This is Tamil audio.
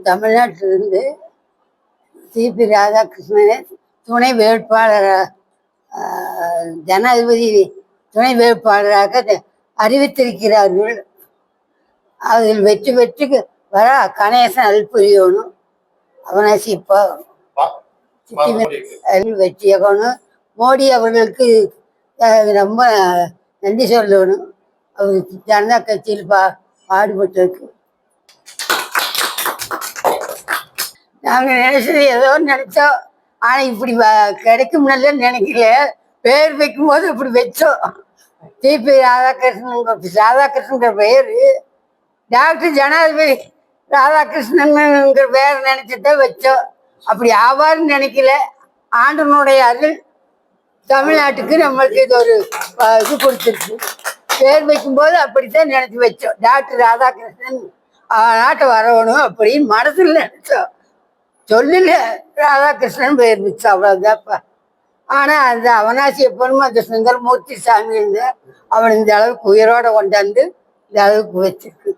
தமிழ்நாட்டிலிருந்து சிபி ராதாகிருஷ்ணனை துணை வேட்பாளர் ஜனாதிபதி துணை வேட்பாளராக அறிவித்திருக்கிறார்கள். அதில் வெற்றி பெற்று வர கணேசன் அல்புரியணும் அவனாசி இப்போ வெற்றியாகணும். மோடி அவர்களுக்கு ரொம்ப நன்றி சொல்லணும். அவர் ஜனதா கட்சியில் பாடுபட்டிருக்கு. நாங்கள் நினைச்சது ஏதோ நினைச்சோம், ஆனால் இப்படி கிடைக்கும்னு நினைக்கல. பேர் வைக்கும் போது இப்படி வச்சோம். சிபி ராதாகிருஷ்ணங்கிற பெயர் டாக்டர் ஜனாதிபதி ராதாகிருஷ்ணனுங்கிற பேர் நினைச்சுதான் வச்சோம். அப்படி ஆவார்னு நினைக்கல. ஆண்டனுடைய அருள் தமிழ்நாட்டுக்கு நம்மளுக்கு இது ஒரு இது கொடுத்துருக்கு. பேர் வைக்கும்போது அப்படித்தான் நினைச்சு வச்சோம். டாக்டர் ராதாகிருஷ்ணன் நாட்டை வரணும் அப்படின்னு மனசுல நினைச்சோம். சொல்லல ராதாகிருஷ்ணன் பேர் வச்சு அவ்வளவுதான்ப்பா. ஆனா அந்த அவனாசி எப்பனும் அந்த சுந்தரமூர்த்தி சாமி இருந்த அவன் இந்த அளவுக்கு உயிரோட கொண்டாந்து இந்த அளவுக்கு வச்சிருக்கு.